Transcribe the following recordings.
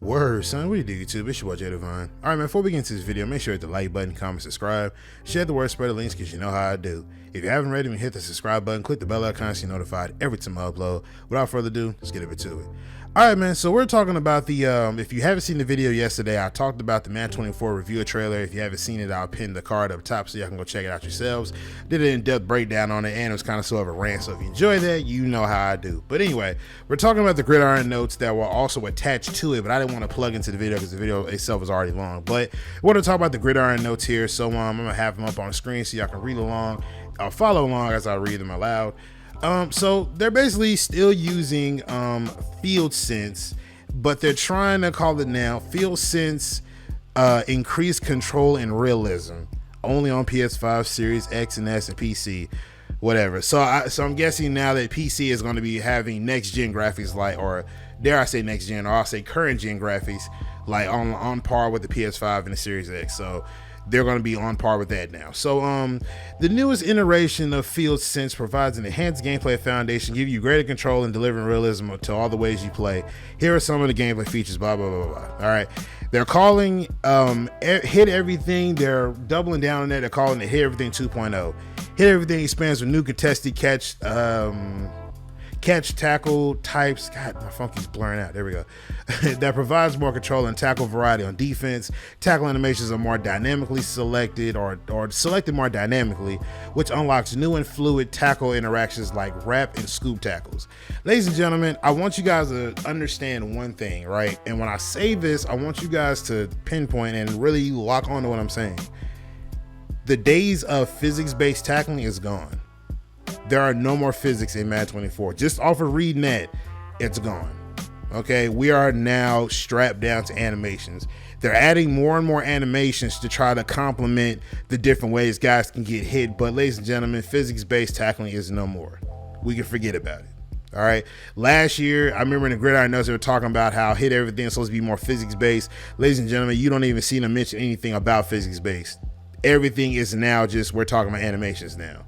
Word, son. What do you do, YouTube? It's your boy Jay Divine. All right, man. Before we get into this video, make sure to hit the like button, comment, subscribe, share the word, spread the links, because you know how I do. If you haven't already, hit the subscribe button, click the bell icon so you're notified every time I upload. Without further ado, let's get into it. All right, man. So we're talking about the, if you haven't seen the video yesterday, I talked about the Madden 24 reviewer trailer. If you haven't seen it, I'll pin the card up top so y'all can go check it out yourselves. Did an in-depth breakdown on it, and it was kind of sort of a rant. So if you enjoy that, you know how I do. But anyway, we're talking about the Gridiron notes that were also attached to it, but I didn't want to plug into the video because the video itself is already long. But I want to talk about the Gridiron notes here. So I'm going to have them up on the screen so y'all can read along. I'll follow along as I read them aloud. So they're basically still using field sense, but they're trying to call it now field sense increased control and realism only on PS5, Series X and S, and PC, whatever. So I'm guessing now that PC is going to be having next gen graphics, like, or dare I say next gen, or I'll say current gen graphics, like on par with the PS5 and the Series X. So they're going to be on par with that now. So the newest iteration of Field Sense provides an enhanced gameplay foundation, give you greater control and delivering realism to all the ways you play. Here are some of the gameplay features, blah, blah, blah, blah. All right. They're calling Hit Everything. They're doubling down on that. They're calling it Hit Everything 2.0. Hit Everything expands with new contested catch tackle types. God, my funky's blurring out. There we go. That provides more control and tackle variety on defense. Tackle animations are more dynamically selected or selected more dynamically, which unlocks new and fluid tackle interactions like wrap and scoop tackles. Ladies and gentlemen, I want you guys to understand one thing, right? And when I say this, I want you guys to pinpoint and really lock onto what I'm saying. The days of physics-based tackling is gone. There are no more physics in Madden 24. Just off of reading that, it's gone. Okay, we are now strapped down to animations. They're adding more and more animations to try to complement the different ways guys can get hit. But ladies and gentlemen, physics-based tackling is no more. We can forget about it. All right. Last year, I remember in the Gridiron notes, they were talking about how Hit Everything is supposed to be more physics-based. Ladies and gentlemen, you don't even see them mention anything about physics-based. Everything is now just, we're talking about animations now.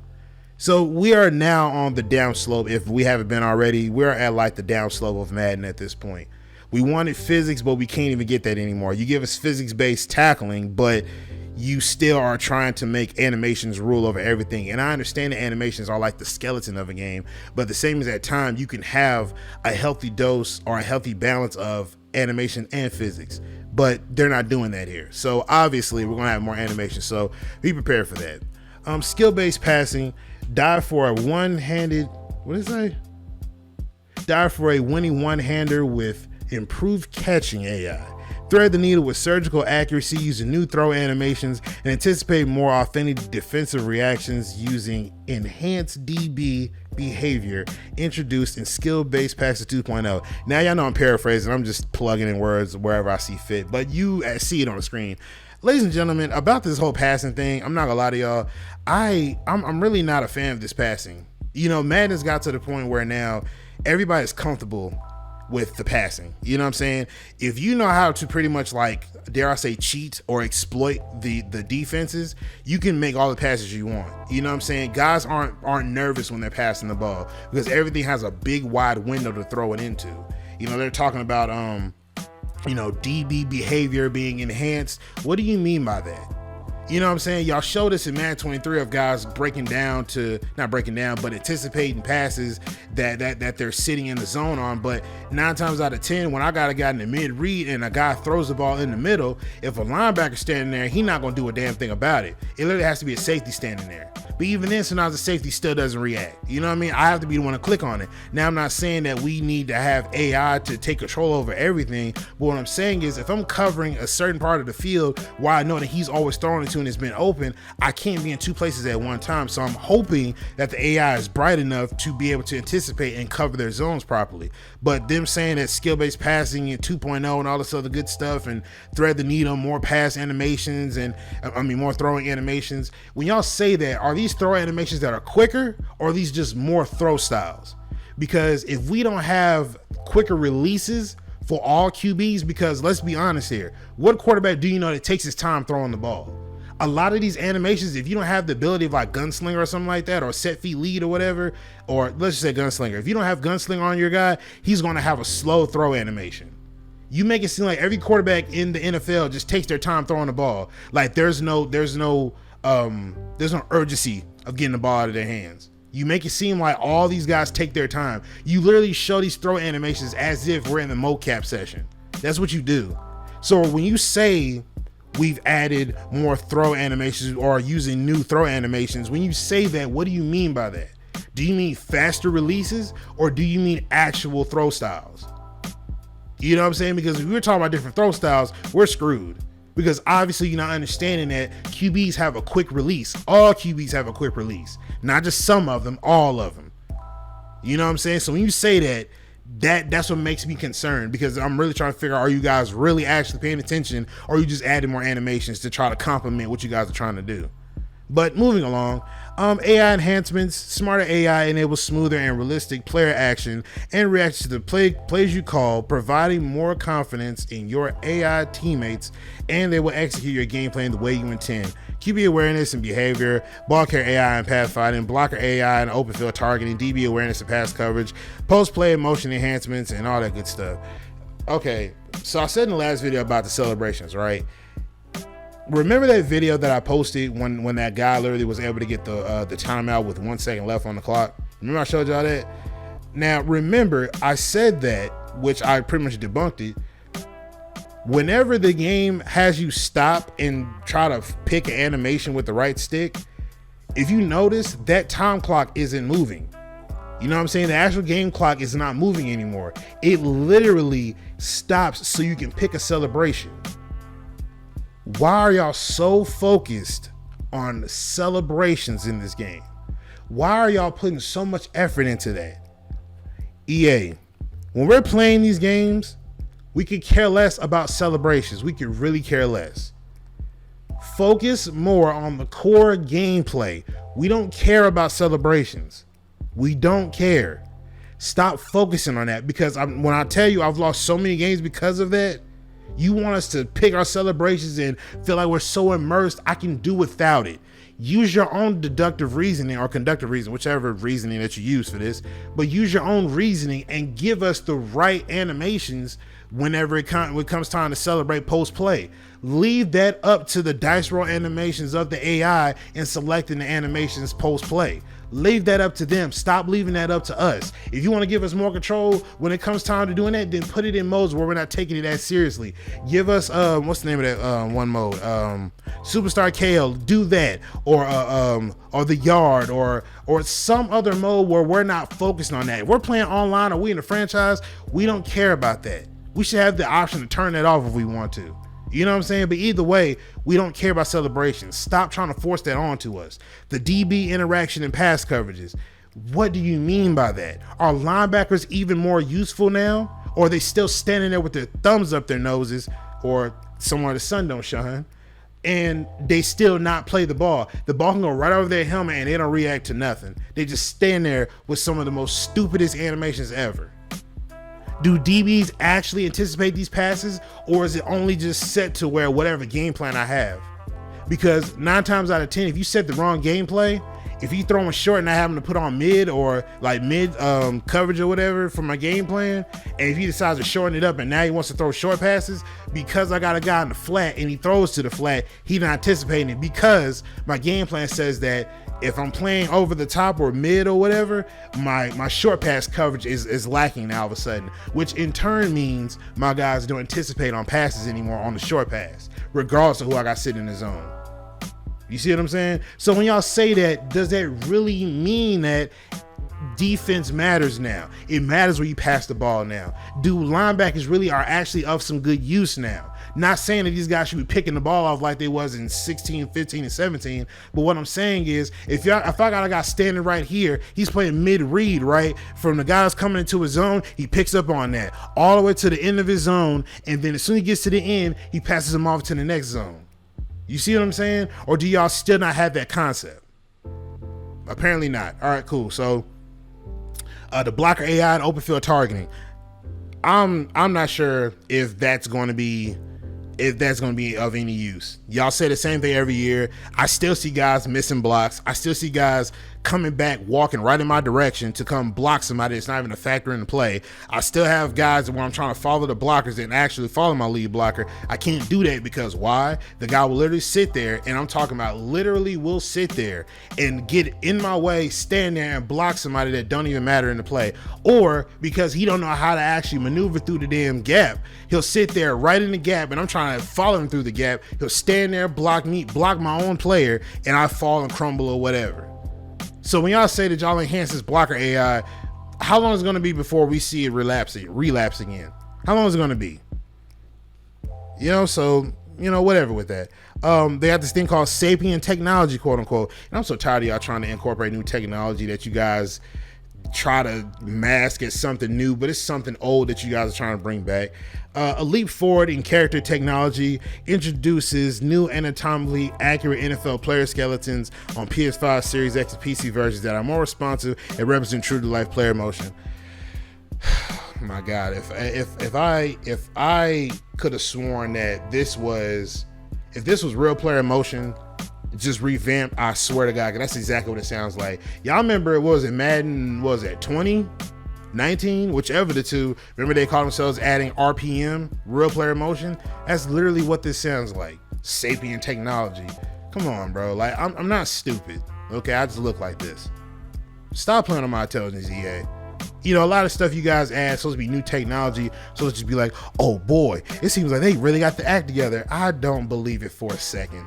So we are now on the downslope. If we haven't been already, we're at like the downslope of Madden at this point. We wanted physics, but we can't even get that anymore. You give us physics-based tackling, but you still are trying to make animations rule over everything. And I understand the animations are like the skeleton of a game, but the same as at time, you can have a healthy dose or a healthy balance of animation and physics, but they're not doing that here. So obviously we're gonna have more animation. So be prepared for that. Skill-based passing. Dive for a one-handed, what did it say? Dive for a winning one-hander with improved catching AI. Thread the needle with surgical accuracy using new throw animations and anticipate more authentic defensive reactions using enhanced DB behavior introduced in skill-based passing 2.0. Now y'all know I'm paraphrasing. I'm just plugging in words wherever I see fit, but you see it on the screen. Ladies and gentlemen, about this whole passing thing, I'm not gonna lie to y'all. I'm really not a fan of this passing. You know, Madden's got to the point where now everybody's comfortable with the passing. You know what I'm saying? If you know how to pretty much, like, dare I say, cheat or exploit the defenses, you can make all the passes you want. You know what I'm saying? Guys aren't nervous when they're passing the ball because everything has a big wide window to throw it into. You know, they're talking about you know, DB behavior being enhanced. What do you mean by that? You know what I'm saying? Y'all showed us in Madden 23 of guys breaking down to, not breaking down, but anticipating passes that they're sitting in the zone on. But 9 times out of 10, when I got a guy in the mid read and a guy throws the ball in the middle, if a linebacker standing there, he's not going to do a damn thing about it. It literally has to be a safety standing there. But even then, sometimes the safety still doesn't react. You know what I mean? I have to be the one to click on it. Now, I'm not saying that we need to have AI to take control over everything. But what I'm saying is if I'm covering a certain part of the field where I know that he's always throwing it to and it's been open, I can't be in 2 places at one time. So I'm hoping that the AI is bright enough to be able to anticipate and cover their zones properly. But them saying that skill-based passing and 2.0 and all this other good stuff and thread the needle, more pass animations and more throwing animations. When y'all say that, are these throw animations that are quicker or are these just more throw styles? Because if we don't have quicker releases for all QBs, because let's be honest here, what quarterback do you know that takes his time throwing the ball? A lot of these animations, if you don't have the ability of like Gunslinger or something like that, or set feet lead or whatever, or let's just say Gunslinger, if you don't have Gunslinger on your guy, he's going to have a slow throw animation. You make it seem like every quarterback in the NFL just takes their time throwing the ball. Like there's no urgency of getting the ball out of their hands. You make it seem like all these guys take their time. You literally show these throw animations as if we're in the mocap session. That's what you do. So when you say we've added more throw animations or using new throw animations, when you say that, what do you mean by that? Do you mean faster releases or do you mean actual throw styles? You know what I'm saying? Because if we're talking about different throw styles, we're screwed. Because obviously you're not understanding that QBs have a quick release. All QBs have a quick release. Not just some of them, all of them. You know what I'm saying? So when you say that, that's what makes me concerned, because I'm really trying to figure out, are you guys really actually paying attention, or are you just adding more animations to try to complement what you guys are trying to do? But moving along, AI enhancements. Smarter AI enables smoother and realistic player action and reactions to the plays you call, providing more confidence in your AI teammates, and they will execute your game plan the way you intend. QB awareness and behavior, ball carrier AI and pathfinding, blocker AI and open field targeting, DB awareness and pass coverage, post-play and motion enhancements, and all that good stuff. Okay, so I said in the last video about the celebrations, right? Remember that video that I posted when that guy literally was able to get the timeout with 1 second left on the clock? Remember I showed y'all that? Now, remember, I said that, which I pretty much debunked it. Whenever the game has you stop and try to pick an animation with the right stick, if you notice, that time clock isn't moving. You know what I'm saying? The actual game clock is not moving anymore. It literally stops so you can pick a celebration. Why are y'all so focused on celebrations in this game? Why are y'all putting so much effort into that? EA, when we're playing these games, we could care less about celebrations. We could really care less. Focus more on the core gameplay. We don't care about celebrations. We don't care. Stop focusing on that, because when I tell you I've lost so many games because of that, you want us to pick our celebrations and feel like we're so immersed. I can do without it. Use your own deductive reasoning or conductive reasoning, whichever reasoning that you use for this, but use your own reasoning and give us the right animations whenever it comes time to celebrate post-play. Leave that up to the dice roll animations of the AI and selecting the animations post-play. Leave that up to them. Stop leaving that up to us. If you want to give us more control when it comes time to doing that, then put it in modes where we're not taking it as seriously. Give us what's the name of that one mode? Superstar KO. Do that, or the yard, or some other mode where we're not focusing on that. If we're playing online or we in the franchise, we don't care about that. We should have the option to turn that off if we want to. You know what I'm saying? But either way, we don't care about celebrations. Stop trying to force that onto us. The DB interaction and pass coverages. What do you mean by that? Are linebackers even more useful now? Or are they still standing there with their thumbs up their noses, or somewhere the sun don't shine, and they still not play the ball? The ball can go right over their helmet and they don't react to nothing. They just stand there with some of the most stupidest animations ever. Do DBs actually anticipate these passes, or is it only just set to where whatever game plan I have? Because 9 times out of 10, if you set the wrong gameplay, if you throwing short and I happen to put on mid or like mid coverage or whatever for my game plan, and if he decides to shorten it up and now he wants to throw short passes, because I got a guy in the flat and he throws to the flat, he's not anticipating it, because my game plan says that if I'm playing over the top or mid or whatever, my short pass coverage is lacking now all of a sudden, which in turn means my guys don't anticipate on passes anymore on the short pass, regardless of who I got sitting in the zone. You see what I'm saying? So when y'all say that, does that really mean that defense matters now? It matters where you pass the ball now. Do linebackers really are actually of some good use now? Not saying that these guys should be picking the ball off like they was in 16, 15, and 17. But what I'm saying is, if I got a guy standing right here, he's playing mid-read, right? From the guy that's coming into his zone, he picks up on that all the way to the end of his zone. And then as soon as he gets to the end, he passes him off to the next zone. You see what I'm saying? Or do y'all still not have that concept? Apparently not. All right, cool. So the blocker AI and open field targeting. I'm not sure if that's going to be of any use. Y'all say the same thing every year. I still see guys missing blocks. I still see guys coming back, walking right in my direction to come block somebody that's not even a factor in the play. I still have guys where I'm trying to follow the blockers and actually follow my lead blocker. I can't do that because why? The guy will literally sit there, and I'm talking about literally will sit there and get in my way, stand there and block somebody that don't even matter in the play. Or because he don't know how to actually maneuver through the damn gap, he'll sit there right in the gap and I'm trying to follow him through the gap. He'll stand there, block me, block my own player, and I fall and crumble or whatever. So when y'all say that y'all enhance this blocker AI, how long is it going to be before we see it relapse again? How long is it going to be? You know, so, you know, whatever with that. They have this thing called Sapient technology, quote unquote. And I'm so tired of y'all trying to incorporate new technology that you guys try to mask as something new, but it's something old that you guys are trying to bring back. A leap forward in character technology introduces new anatomically accurate NFL player skeletons on PS5, Series X, and PC versions that are more responsive and represent true to life player motion. My God, if I could have sworn that this was real player motion, just revamped, I swear to God, that's exactly what it sounds like. Y'all remember, what was it, Madden, what was it, 20? 19, whichever the two. Remember they call themselves adding RPM, real player motion? That's literally what this sounds like. Sapient technology. Come on, bro. Like, I'm not stupid. Okay, I just look like this. Stop playing on my intelligence, EA. You know, a lot of stuff you guys add supposed to be new technology, so it's just be like, oh boy, it seems like they really got the act together. I don't believe it for a second.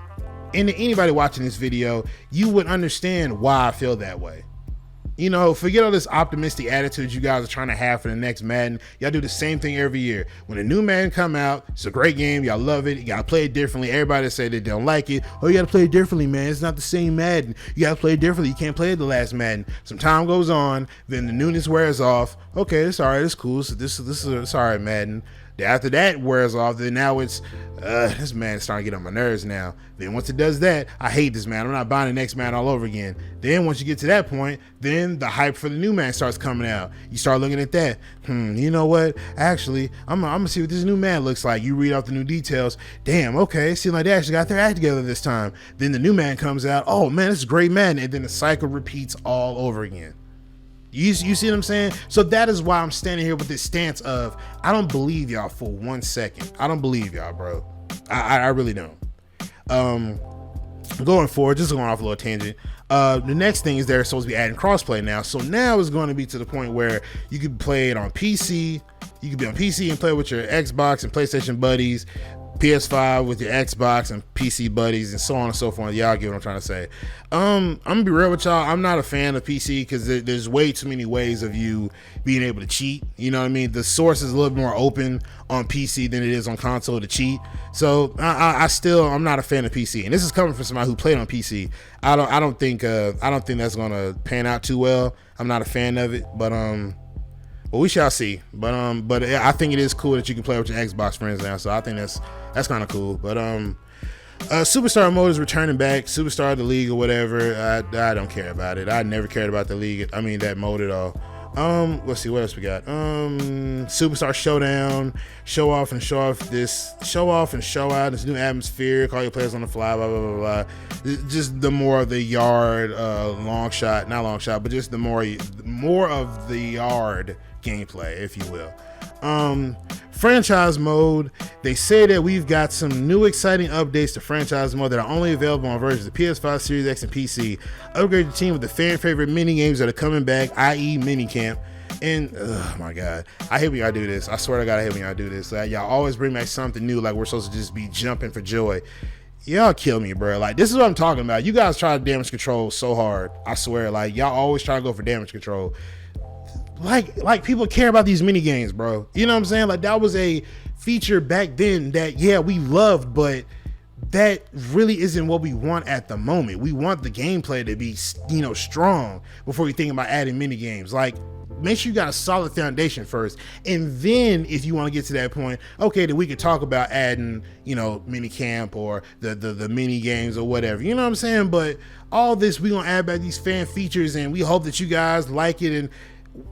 And to anybody watching this video, you would understand why I feel that way. You know, forget all this optimistic attitude you guys are trying to have for the next Madden. Y'all do the same thing every year. When a new Madden come out, it's a great game. Y'all love it. You gotta play it differently. Everybody say they don't like it. Oh, you gotta play it differently, man. It's not the same Madden. You gotta play it differently. You can't play it the last Madden. Some time goes on, then the newness wears off. Okay, it's all right. It's cool. So this is all right, Madden. After that wears off, then now it's this man is starting to get on my nerves now. Then once it does that, I hate this man. I'm not buying the next man all over again. Then once you get to that point, then the hype for the new man starts coming out. You start looking at that. You know what? Actually, I'm gonna see what this new man looks like. You read off the new details. Damn, okay, seems like they actually got their act together this time. Then the new man comes out. Oh man, this is a great man. And then the cycle repeats all over again. You see what I'm saying? So that is why I'm standing here with this stance of, I don't believe y'all for 1 second. I don't believe y'all, bro. I really don't. Going forward, just going off a little tangent. The next thing is they're supposed to be adding crossplay now. So now it's going to be to the point where you can play it on PC. You can be on PC and play with your Xbox and PlayStation buddies, PS5 with your Xbox and PC buddies, and so on and so forth. Y'all get what I'm trying to say. I'm gonna be real with y'all. I'm not a fan of PC because there's way too many ways of you being able to cheat. You know what I mean? The source is a little more open on PC than it is on console to cheat. So I'm not a fan of PC, and this is coming from somebody who played on PC. I don't think that's gonna pan out too well. I'm not a fan of it, but we shall see. But I think it is cool that you can play with your Xbox friends now. So I think that's kind of cool. But Superstar mode is returning back. Superstar the league or whatever. I don't care about it. I never cared about the league. I mean that mode at all. Let's see what else we got. Superstar Showdown, show off and show out this new atmosphere, call your players on the fly, blah blah blah blah. Just the more of the yard, not long shot, but just the more of the yard gameplay, if you will. Franchise mode, they say that we've got some new exciting updates to franchise mode that are only available on versions of PS5, Series X, and PC. Upgrade the team with the fan favorite mini games that are coming back, i.e. minicamp. And oh my God, I hate when y'all do this. I swear to God, I hate when y'all do this. Like, y'all always bring back something new, like we're supposed to just be jumping for joy. Y'all kill me, bro. Like, this is what I'm talking about. You guys try to damage control so hard. I swear, like, y'all always try to go for damage control. Like people care about these mini games, bro. You know what I'm saying? Like, that was a feature back then that, yeah, we loved, but that really isn't what we want at the moment. We want the gameplay to be, you know, strong before we think about adding mini games. Like, make sure you got a solid foundation first, and then if you want to get to that point, okay, then we could talk about adding, you know, mini camp or the mini games or whatever. You know what I'm saying? But all this, we gonna add back these fan features, and we hope that you guys like it. And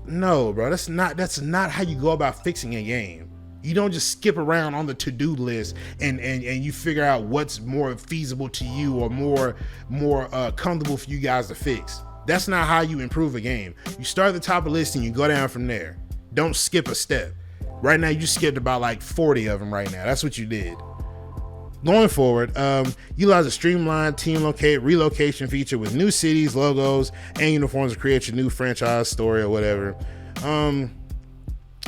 no, bro, that's not how you go about fixing a game. You don't just skip around on the to-do list and you figure out what's more feasible to you or more comfortable for you guys to fix. That's not how you improve a game. You start at the top of the list and you go down from there. Don't skip a step. Right now, you skipped about like 40 of them right now. That's what you did. Going forward, utilize a streamlined team relocation feature with new cities, logos, and uniforms to create your new franchise story or whatever.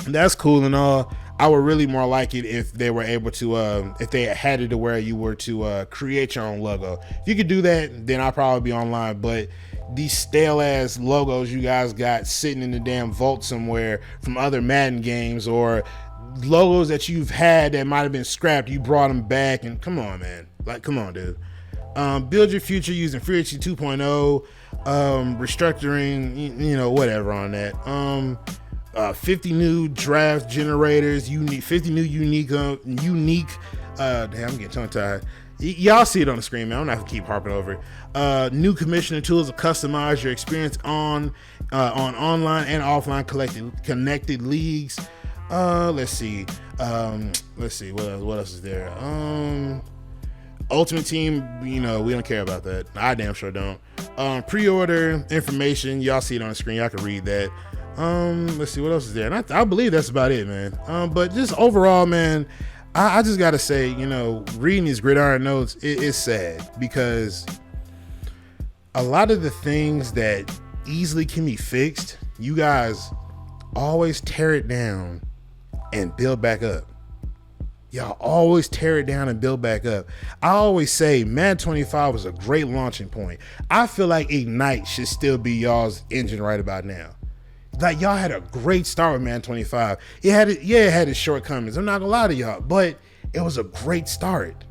That's cool and all. I would really more like it if they were able to, if they had it to where you were to create your own logo. If you could do that, then I'll probably be online. But these stale ass logos you guys got sitting in the damn vault somewhere from other Madden games, or logos that you've had that might have been scrapped, you brought them back, and come on, man. Like, come on, dude. Build your future using FreeHD 2.0, restructuring, you know, whatever on that. 50 new draft generators, 50 new unique damn, I'm getting tongue tied. Y'all see it on the screen, man. I'm not gonna keep harping over it. New commissioning tools to customize your experience on online and offline connected leagues. Let's see what else is there. Ultimate Team, you know, we don't care about that. I damn sure don't. Pre-order information, y'all see it on the screen. Y'all can read that. Let's see what else is there. And I believe that's about it, man. But just overall, man, I just gotta say, you know, reading these Gridiron notes, it's sad, because a lot of the things that easily can be fixed, you guys always tear it down and build back up. Y'all always tear it down and build back up. I always say Madden 25 was a great launching point. I feel like Ignite should still be y'all's engine right about now. Like, y'all had a great start with Madden 25. It had its shortcomings. I'm not gonna lie to y'all, but it was a great start.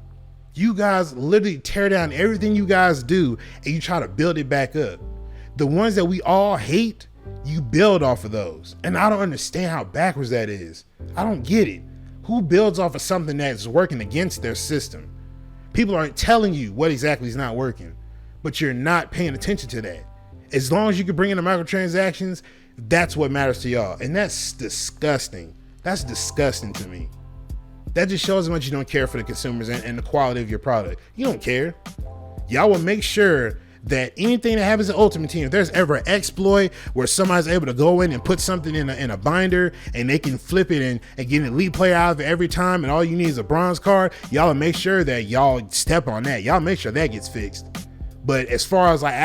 You guys literally tear down everything you guys do and you try to build it back up. The ones that we all hate, you build off of those. And I don't understand how backwards that is. I don't get it. Who builds off of something that's working against their system? People aren't telling you what exactly is not working, but you're not paying attention to that. As long as you can bring in the microtransactions, that's what matters to y'all. And that's disgusting. That's disgusting to me. That just shows how much you don't care for the consumers and the quality of your product. You don't care. Y'all will make sure that anything that happens in Ultimate Team, if there's ever an exploit where somebody's able to go in and put something in a binder and they can flip it and get an elite player out of it every time, and all you need is a bronze card, y'all will make sure that y'all step on that. Y'all make sure that gets fixed. But as far as like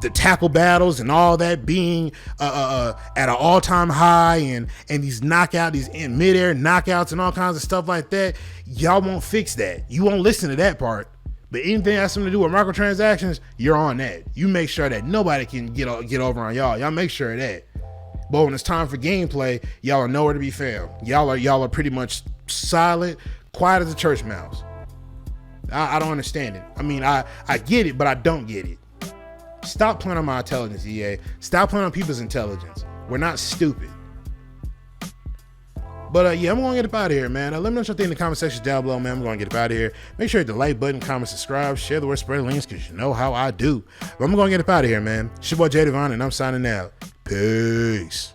the tackle battles and all that being at an all-time high, and these in midair knockouts and all kinds of stuff like that, y'all won't fix that. You won't listen to that part. But anything that has something to do with microtransactions, you're on that. You make sure that nobody can get over on y'all. Y'all make sure of that. But when it's time for gameplay, y'all are nowhere to be found. Y'all are pretty much silent, quiet as a church mouse. I don't understand it. I mean, I get it, but I don't get it. Stop playing on my intelligence, EA. Stop playing on people's intelligence. We're not stupid. But yeah, I'm going to get up out of here, man. Let me know what you think in the comment section down below, man. I'm going to get up out of here. Make sure you hit the like button, comment, subscribe, share the word, spread the links, because you know how I do. But I'm going to get up out of here, man. It's your boy J Devon, and I'm signing out. Peace.